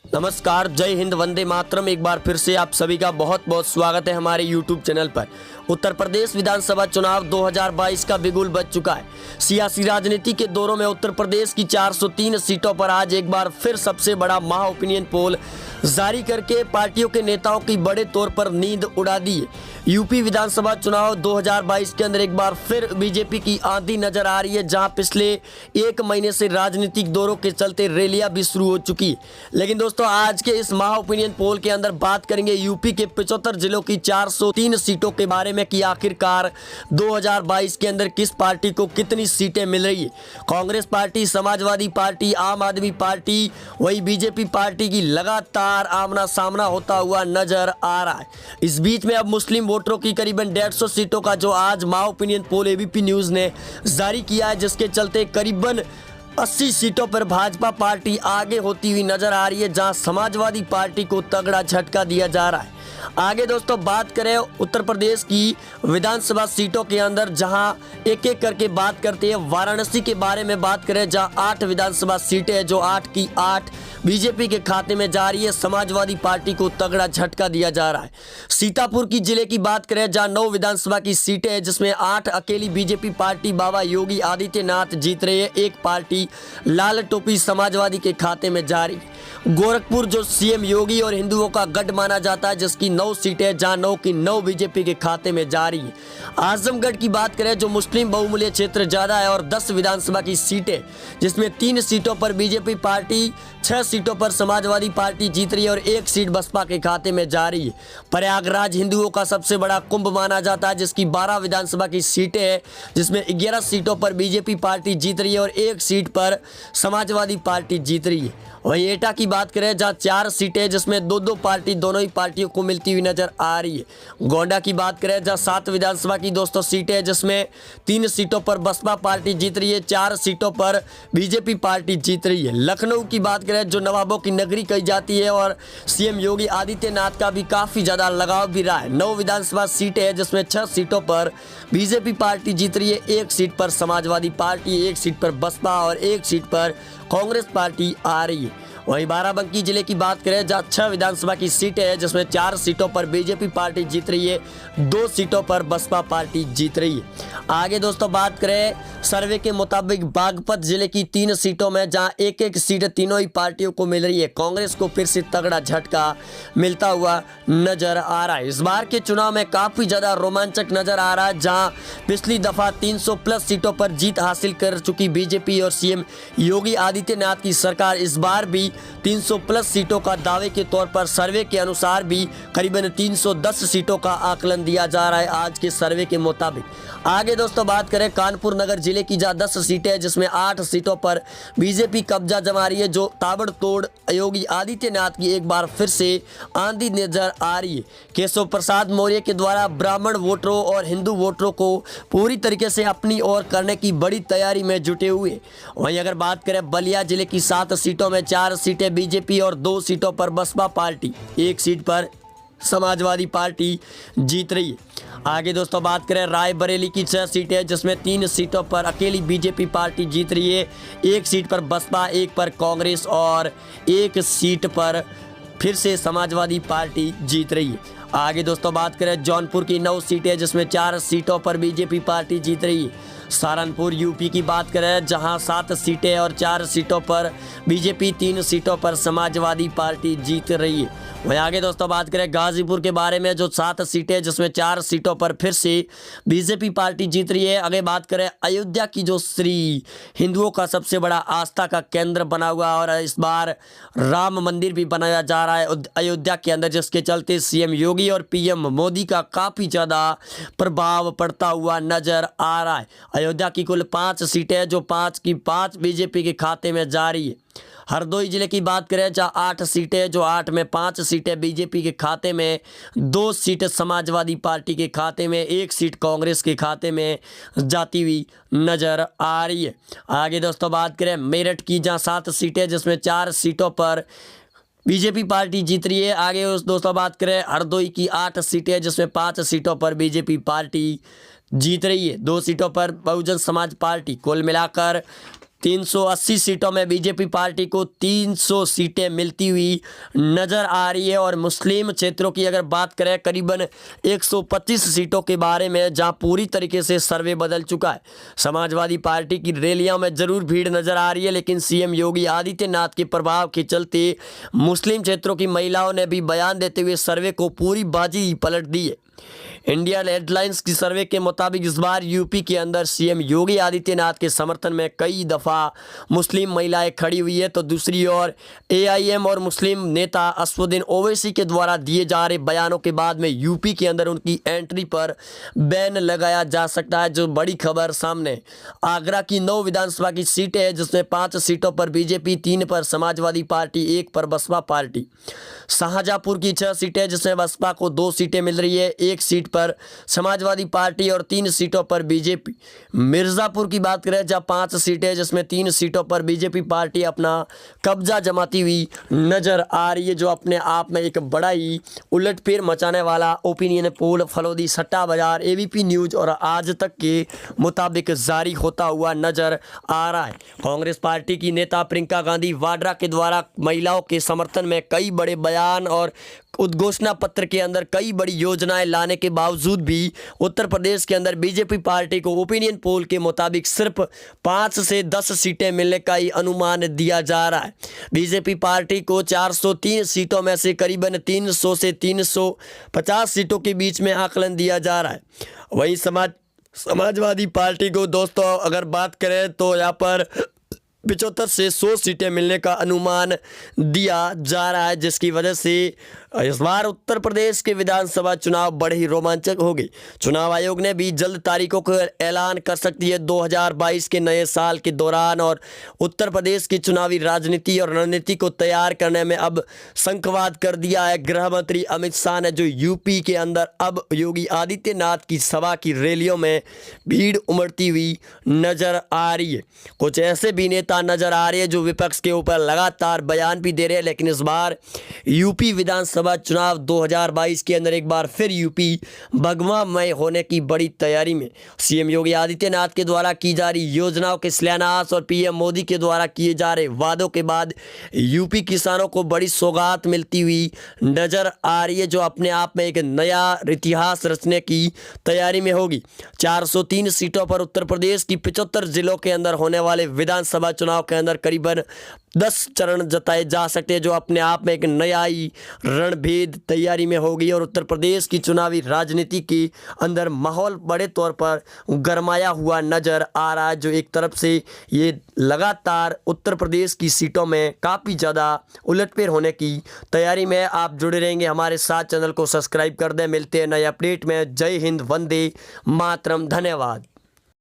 नमस्कार, जय हिंद, वंदे मातरम। एक बार फिर से आप सभी का बहुत बहुत स्वागत है हमारे YouTube चैनल पर। उत्तर प्रदेश विधानसभा चुनाव 2022 का बिगुल बज चुका है। सियासी राजनीति के दौरों में उत्तर प्रदेश की 403 सीटों पर आज एक बार फिर सबसे बड़ा महा ओपिनियन पोल जारी करके पार्टियों के नेताओं की बड़े तौर पर नींद उड़ा दी है। यूपी विधानसभा चुनाव 2022 के अंदर एक बार फिर बीजेपी की आंधी नजर आ रही है, जहां पिछले एक महीने से राजनीतिक दौरों के चलते रैलियां भी शुरू हो चुकी है। लेकिन दोस्तों, आज के इस महा ओपिनियन पोल के अंदर बात करेंगे यूपी के 75 जिलों की 403 सीटों के बारे में कि आखिरकार 2022 के अंदर किस पार्टी को कितनी सीटें मिल रही है। कांग्रेस पार्टी, समाजवादी पार्टी, आम आदमी पार्टी, वही बीजेपी पार्टी की लगातार आमना सामना होता हुआ नजर आ रहा है। इस बीच में अब मुस्लिम वोटरों की करीबन 150 सीटों का जो आज महा ओपिनियन पोल एबीपी न्यूज ने जारी किया है, जिसके चलते करीबन 80 सीटों पर भाजपा पार्टी आगे होती हुई नजर आ रही है, जहां समाजवादी पार्टी को तगड़ा झटका दिया जा रहा है। आगे दोस्तों बात करें उत्तर प्रदेश की विधानसभा सीटों के अंदर, जहां एक एक करके बात करते हैं। वाराणसी के बारे में बात करें, जहां 8 विधानसभा सीटें हैं, जो 8 की 8 बीजेपी के खाते में जा रही है। समाजवादी पार्टी को तगड़ा झटका दिया जा रहा है। सीतापुर की जिले की बात करें, जहां 9 विधानसभा की सीटें हैं, जिसमें 8 अकेली बीजेपी पार्टी बाबा योगी आदित्यनाथ जीत रही है। एक पार्टी लाल टोपी समाजवादी के खाते में जा रही है। गोरखपुर जो सीएम योगी और हिंदुओं का गढ़ माना जाता है, जिसकी 9 सीटें, जहां 9 की 9 बीजेपी के खाते में जा रही है। आजमगढ़ की बात करें, जो मुस्लिम बहुमूल्य क्षेत्र ज्यादा है, और 10 विधानसभा की सीटें, जिसमें 3 सीटों पर बीजेपी पार्टी, 6 सीटों पर समाजवादी पार्टी जीत रही है और 1 सीट बसपा के खाते में जा रही है। प्रयागराज हिंदुओं का सबसे बड़ा कुंभ माना जाता है, जिसकी 12 विधानसभा की सीटें हैं, जिसमें 11 सीटों पर बीजेपी पार्टी जीत रही है और 1 सीट पर समाजवादी पार्टी जीत रही है। वहीं एटा की बात करें, जहां 4 सीटें, जिसमें 2-2 पार्टी दोनों ही पार्टियों को मिलती हुई नजर आ रही है। गोंडा की बात करें, जहां 7 विधानसभा की दोस्तों सीटें, जिसमें 3 सीटों पर बसपा पार्टी जीत रही है, 4 सीटों पर बीजेपी पार्टी जीत रही है। लखनऊ की बात करें, जो नवाबों की नगरी कही जाती है और सीएम योगी आदित्यनाथ का भी काफी ज्यादा लगाव भी रहा है। 9 विधानसभा सीटें हैं, जिसमें 6 सीटों पर बीजेपी पार्टी जीत रही है, 1 सीट पर समाजवादी पार्टी, 1 सीट पर बसपा और 1 सीट पर कांग्रेस पार्टी आ रही है। वहीं बाराबंकी जिले की बात करें, जहां 6 विधानसभा की सीटें हैं, जिसमें 4 सीटों पर बीजेपी पार्टी जीत रही है, 2 सीटों पर बसपा पार्टी जीत रही है। आगे दोस्तों बात करें, सर्वे के मुताबिक बागपत जिले की 3 सीटों में, जहां 1-1 सीट तीनों ही पार्टियों को मिल रही है, कांग्रेस को फिर से तगड़ा झटका मिलता हुआ नजर आ रहा है। इस बार के चुनाव में काफी ज्यादा रोमांचक नजर आ रहा है, जहां पिछली दफा 300 प्लस सीटों पर जीत हासिल कर चुकी बीजेपी और सीएम योगी आदित्यनाथ की सरकार इस बार भी 300 प्लस सीटों का दावे के तौर पर सर्वे के अनुसार भी करीबन 310 सीटों का आकलन दिया जा रहा है आज के सर्वे के मुताबिक। आगे दोस्तों बात करें कानपुर नगर जिले की, जहां 10 सीटें, जिसमें 8 सीटों पर बीजेपी कब्जा जमा रही है, जो ताबड़तोड़ योगी आदित्यनाथ की एक बार फिर से आंधी नजर आ रही है। केशव प्रसाद मौर्य के द्वारा ब्राह्मण वोटरों और हिंदू वोटरों को पूरी तरीके से अपनी ओर करने की बड़ी तैयारी में जुटे हुए। वहीं अगर बात करें बलिया जिले की 7 सीटों में 4 सीटें बीजेपी और 2 सीटों पर बसपा पार्टी, 1 सीट पर समाजवादी पार्टी जीत रही है। आगे दोस्तों बात करें रायबरेली की 6 सीटें, जिसमें 3 सीटों पर अकेली बीजेपी पार्टी जीत रही है, 1 सीट पर बसपा, 1 पर कांग्रेस और 1 सीट पर फिर से समाजवादी पार्टी जीत रही है। आगे दोस्तों बात करें जौनपुर की 9 सीटें, जिसमें 4 सीटों पर बीजेपी पार्टी जीत रही है। सहारनपुर यूपी की बात करें, जहां 7 सीटें और 4 सीटों पर बीजेपी, 3 सीटों पर समाजवादी पार्टी जीत रही है। वहीं आगे दोस्तों बात करें गाजीपुर के बारे में, जो 7 सीटें, जिसमें 4 सीटों पर फिर से बीजेपी पार्टी जीत रही है। आगे बात करें अयोध्या की, जो श्री हिंदुओं का सबसे बड़ा आस्था का केंद्र बना हुआ और इस बार राम मंदिर भी बनाया जा रहा है अयोध्या के अंदर, जिसके चलते सीएम योगी और पीएम मोदी का काफ़ी ज़्यादा प्रभाव पड़ता हुआ नजर आ रहा है। अयोध्या की कुल 5 सीटें, जो 5 की 5 बीजेपी के खाते में जा रही है। हरदोई जिले की बात करें, जहां 8 सीटें, जो 8 में 5 सीटें बीजेपी के खाते में, 2 सीट समाजवादी पार्टी के खाते में, 1 सीट कांग्रेस के खाते में जाती हुई नजर आ रही है। आगे दोस्तों बात करें मेरठ की, जहां 7 सीटें, जिसमें 4 सीटों पर बीजेपी पार्टी जीत रही है। आगे उस दोस्तों बात करें हरदोई की 8 सीटें, जिसमें 5 सीटों पर बीजेपी पार्टी जीत रही है, 2 सीटों पर बहुजन समाज पार्टी। कुल मिलाकर 380 सीटों में बीजेपी पार्टी को 300 सीटें मिलती हुई नजर आ रही है। और मुस्लिम क्षेत्रों की अगर बात करें, करीबन 125 सीटों के बारे में जहां पूरी तरीके से सर्वे बदल चुका है। समाजवादी पार्टी की रैलियों में जरूर भीड़ नजर आ रही है, लेकिन सीएम योगी आदित्यनाथ के प्रभाव के चलते मुस्लिम क्षेत्रों की महिलाओं ने भी बयान देते हुए सर्वे को पूरी बाजी पलट दी है। इंडिया हेडलाइंस की सर्वे के मुताबिक इस बार यूपी के अंदर सीएम योगी आदित्यनाथ के समर्थन में कई दफा मुस्लिम महिलाएं खड़ी हुई है, तो दूसरी ओर एआईएम और मुस्लिम नेता असदुद्दीन ओवैसी के द्वारा दिए जा रहे बयानों के बाद में यूपी के अंदर उनकी एंट्री पर बैन लगाया जा सकता है। जो बड़ी खबर सामने, आगरा की 9 विधानसभा की सीटें हैं, जिसमें 5 सीटों पर बीजेपी, 3 पर समाजवादी पार्टी, 1 पर बसपा पार्टी। शाहजहांपुर की 6 सीटें, जिसमें बसपा को 2 सीटें मिल रही है, 1 सीट पर समाजवादी पार्टी और 3 सीटों पर बीजेपी। मिर्जापुर की बात करें, जहां 5 सीटें, जिसमें 3 सीटों पर बीजेपी पार्टी अपना कब्जा जमाती हुई नजर आ रही है, जो अपने आप में एक बड़ा ही उलटफेर मचाने वाला ओपिनियन पोल फलोदी सट्टा बाजार एबीपी न्यूज और आज तक के मुताबिक जारी होता हुआ नजर आ रहा है। कांग्रेस पार्टी की नेता प्रियंका गांधी वाड्रा के द्वारा महिलाओं के समर्थन में कई बड़े बयान और उद्घोषणा पत्र के अंदर कई बड़ी योजनाएं लाने के बावजूद भी उत्तर प्रदेश के अंदर बीजेपी पार्टी को ओपिनियन पोल के मुताबिक सिर्फ 5 से 10 सीटें मिलने का ही अनुमान दिया जा रहा है। बीजेपी पार्टी को 403 सीटों में से करीबन 300 से 350 सीटों के बीच में आकलन दिया जा रहा है। वहीं समाजवादी पार्टी को दोस्तों अगर बात करें तो यहाँ पर 75 से 100 सीटें मिलने का अनुमान दिया जा रहा है, जिसकी वजह से इस बार उत्तर प्रदेश के विधानसभा चुनाव बड़े ही रोमांचक होंगे। चुनाव आयोग ने भी जल्द तारीखों का ऐलान कर सकती है 2022 के नए साल के दौरान। और उत्तर प्रदेश की चुनावी राजनीति और रणनीति को तैयार करने में अब शंखवाद कर दिया है गृह मंत्री अमित शाह ने, जो यूपी के अंदर अब योगी आदित्यनाथ की सभा की रैलियों में भीड़ उमड़ती हुई नजर आ रही है। कुछ ऐसे भी नेता नजर आ रहे हैं जो विपक्ष के ऊपर लगातार बयान भी दे रहे हैं, लेकिन इस बार यूपी विधानसभा चुनाव 2022 के अंदर एक बार फिर यूपी भगवामय होने की बड़ी तैयारी में। सीएम योगी आदित्यनाथ के द्वारा की जा रही योजनाओं के शिलान्यास और पीएम मोदी के द्वारा किए जा रहे वादों के बाद यूपी किसानों को बड़ी सौगात मिलती हुई नजर आ रही है, जो अपने आप में एक नया इतिहास रचने की तैयारी में होगी। 403 सीटों पर उत्तर प्रदेश की 75 जिलों के अंदर होने वाले विधानसभा चुनाव के अंदर करीबन 10 चरण जताए जा सकते हैं, जो अपने आप में एक नया ही रणभेद तैयारी में होगी। और उत्तर प्रदेश की चुनावी राजनीति के अंदर माहौल बड़े तौर पर गरमाया हुआ नजर आ रहा है, जो एक तरफ से ये लगातार उत्तर प्रदेश की सीटों में काफ़ी ज़्यादा उलटफेर होने की तैयारी में। आप जुड़े रहेंगे हमारे साथ, चैनल को सब्सक्राइब कर दें। मिलते हैं नए अपडेट में। जय हिंद, वंदे मातरम, धन्यवाद।